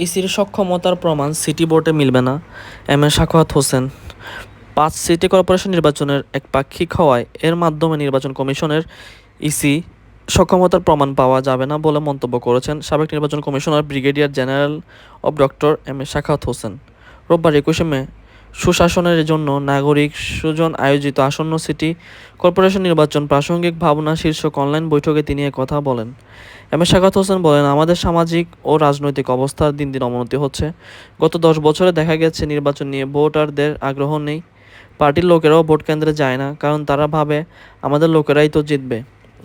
ইসির সক্ষমতার প্রমাণ সিটি বোর্ডে মিলবে না, M A Sakhawat Hossain. ৫ city corporation নির্বাচনের একপাক্ষিক হওয়ায় এর মাধ্যমে নির্বাচন কমিশনের ইসি সক্ষমতার প্রমাণ পাওয়া যাবে না বলে মন্তব্য করেছেন সাবেক নির্বাচন কমিশনার ব্রিগেডিয়ার জেনারেল অব doctor M A Sakhawat Hossain. রোববার ২১ মে সুশাসনের জন্য নাগরিক সুজন আয়োজিত আসন্ন সিটি করপোরেশন নির্বাচন প্রাসঙ্গিক ভাবনা শীর্ষক অনলাইন বৈঠকে তিনি একথা বলেন। এম এ সাখাওয়াত হোসেন বলেন, আমাদের সামাজিক ও রাজনৈতিক অবস্থার দিন দিন অবনতি হচ্ছে। গত ১০ বছরে দেখা গেছে নির্বাচন নিয়ে ভোটারদের আগ্রহ নেই। পার্টির লোকেরাও ভোট কেন্দ্রে যায় না, কারণ তারা ভাবে আমাদের লোকেরাই তো জিতবে।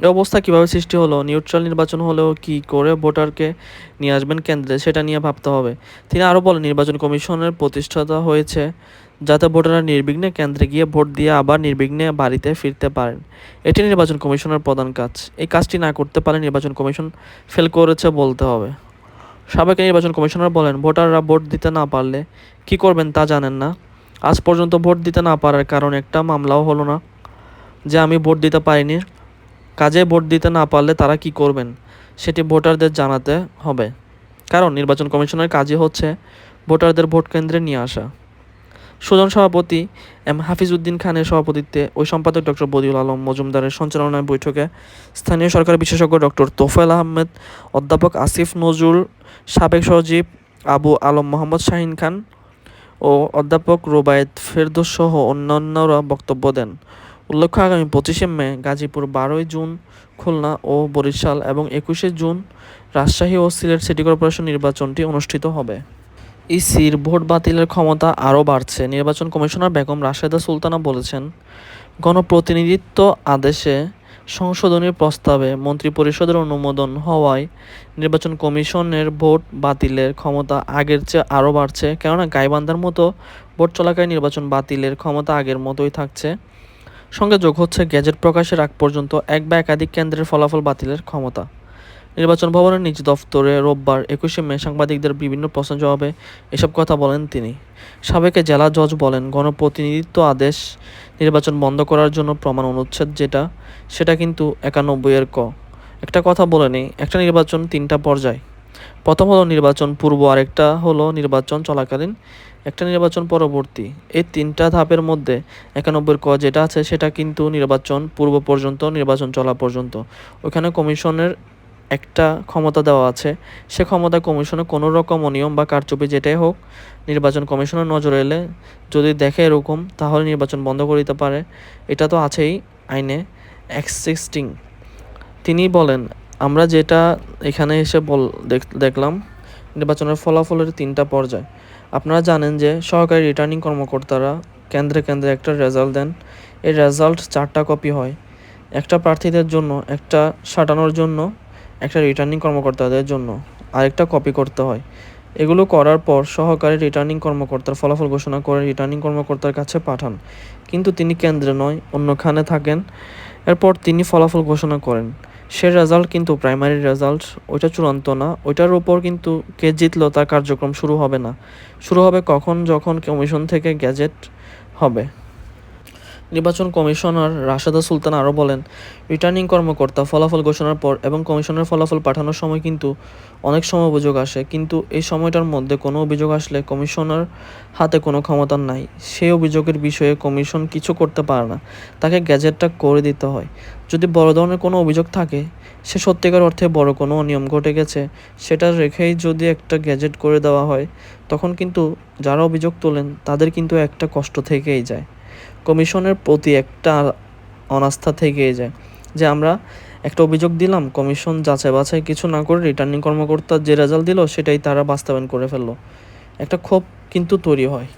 এই অবস্থা কীভাবে সৃষ্টি হলো? নিউট্রাল নির্বাচন হলেও কী করে ভোটারকে নিয়ে আসবেন কেন্দ্রে, সেটা নিয়ে ভাবতে হবে। তিনি আরও বলেন, নির্বাচন কমিশনের প্রতিষ্ঠাতা হয়েছে যাতে ভোটাররা নির্বিঘ্নে কেন্দ্রে গিয়ে ভোট দিয়ে আবার নির্বিঘ্নে বাড়িতে ফিরতে পারেন। এটি নির্বাচন কমিশনের প্রধান কাজ। এই কাজটি না করতে পারলে নির্বাচন কমিশন ফেল করেছে বলতে হবে। সাবেক নির্বাচন কমিশনার বলেন, ভোটাররা ভোট দিতে না পারলে কী করবেন তা জানেন না। আজ পর্যন্ত ভোট দিতে না পারার কারণে একটা মামলাও হলো না যে আমি ভোট দিতে পারিনি। কাজে ভোট দিতে না পারলে তারা কি করবেন সেটি ভোটারদের জানাতে হবে, কারণ নির্বাচন কমিশনের কাজই হচ্ছে ভোটারদের ভোট কেন্দ্রে নিয়ে আসা। সুজন সভাপতি এম হাফিজ উদ্দিন খানের সভাপতিত্বে ওই সম্পাদক ডক্টর বদিউল আলম মজুমদারের সঞ্চালনায় বৈঠকে স্থানীয় সরকার বিশেষজ্ঞ ডক্টর তোফায়েল আহমেদ, অধ্যাপক আসিফ নজরুল, সাবেক সচিব আবু আলম মোহাম্মদ শাহিন খান ও অধ্যাপক রোবায়েত ফেরদৌস সহ অন্যান্যরা বক্তব্য দেন। উল্লেখ্য, আগামী ২৫ মে গাজীপুর, ১২ জুন খুলনা ও বরিশাল এবং ২১ জুন রাজশাহী ও সিলেট সিটি কর্পোরেশন নির্বাচনটি অনুষ্ঠিত হবে। ইসির ভোট বাতিলের ক্ষমতা আরও বাড়ছে। নির্বাচন কমিশনার বেগম রাশেদা সুলতানা বলেছেন, গণপ্রতিনিধিত্ব আদেশে সংশোধনীর প্রস্তাবে মন্ত্রিপরিষদের অনুমোদন হওয়ায় নির্বাচন কমিশনের ভোট বাতিলের ক্ষমতা আগের চেয়ে আরও বাড়ছে। কেননা গাইবান্ধার মতো ভোট চলাকালীন নির্বাচন বাতিলের ক্ষমতা আগের মতোই থাকছে। সঙ্গে যোগ হচ্ছে গেজেট প্রকাশের আগ পর্যন্ত এক বা একাধিক কেন্দ্রের ফলাফল বাতিলের ক্ষমতা। নির্বাচন ভবনের নিজ দফতরে রোববার ২১ মে সাংবাদিকদের বিভিন্ন প্রশ্নের জবাবে এসব কথা বলেন তিনি। সাবেক জেলা জজ বলেন, গণপ্রতিনিধিত্ব আদেশ নির্বাচন বন্ধ করার জন্য প্রমাণ অনুচ্ছেদ সেটা কিন্তু ৯১-এর ক। একটা কথা বলে নেই, একটা নির্বাচন ৩টা পর্যায়। প্রথম হলো নির্বাচন পূর্ব, আরেকটা হলো নির্বাচন চলাকালীন, একটা নির্বাচন পরবর্তী। এই ৩টা ধাপের মধ্যে ৯১ ক যেটা আছে সেটা কিন্তু নির্বাচন পূর্ব পর্যন্ত, নির্বাচন চলা পর্যন্ত। ওইখানে কমিশনের একটা ক্ষমতা দেওয়া আছে। সে ক্ষমতা কমিশনে কোনো রকম অনিয়ম বা কারচুপি যেটাই হোক, নির্বাচন কমিশনের নজরে এলে যদি দেখে এরকম, তাহলে নির্বাচন বন্ধ করে দিতে পারে। এটা তো আছেই আইনে এক্সিস্টিং। তিনি বলেন, আমরা যেটা এখানে এসে দেখলাম নির্বাচনের ফলাফলের ৩টা পর্যায়। আপনারা জানেন যে সহকারী রিটার্নিং কর্মকর্তারা কেন্দ্রে কেন্দ্রে একটা রেজাল্ট দেন। এই রেজাল্ট 4টা কপি হয়, একটা প্রার্থীদের জন্য, একটা সাঁটানোর জন্য, একটা রিটার্নিং কর্মকর্তাদের জন্য আরেকটা কপি করতে হয়। এগুলো করার পর সহকারী রিটার্নিং কর্মকর্তার ফলাফল ঘোষণা করে রিটার্নিং কর্মকর্তার কাছে পাঠান, কিন্তু তিনি কেন্দ্রে নয়, অন্যখানে থাকেন। এরপর তিনি ফলাফল ঘোষণা করেন। সে রেজাল্ট কিন্তু প্রাইমারি রেজাল্ট, ওইটা চূড়ান্ত না। ওইটার উপর কিন্তু কে জিতলো তার কার্যক্রম শুরু হবে না। শুরু হবে কখন? যখন কমিশন থেকে গেজেট হবে। নির্বাচন কমিশনার রাশেদা সুলতানা আরও বলেন, রিটার্নিং কর্মকর্তা ফলাফল ঘোষণার পর এবং কমিশনের ফলাফল পাঠানোর সময় কিন্তু অনেক সময় অভিযোগ আসে, কিন্তু এই সময়টার মধ্যে কোনো অভিযোগ আসলে কমিশনার হাতে কোনো ক্ষমতা নাই। সেই অভিযোগের বিষয়ে কমিশন কিছু করতে পারে না, তাকে গ্যাজেটটা করে দিতে হয়। যদি বড় ধরনের কোনো অভিযোগ থাকে, সে সত্যিকার অর্থে বড় কোনো অনিয়ম ঘটে গেছে, সেটা রেখেই যদি একটা গ্যাজেট করে দেওয়া হয়, তখন কিন্তু যারা অভিযোগ তোলেন তাদের কিন্তু একটা কষ্ট থেকেই যায়, কমিশনের প্রতি একটা অনাস্থা থেকেই যায় যে আমরা একটা অভিযোগ দিলাম, কমিশন যাচাই বাছাই কিছু না করে রিটার্নিং কর্মকর্তা যে রেজাল্ট দিল সেটাই তারা বাস্তবায়ন করে ফেললো। একটা ক্ষোভ কিন্তু তৈরি হয়।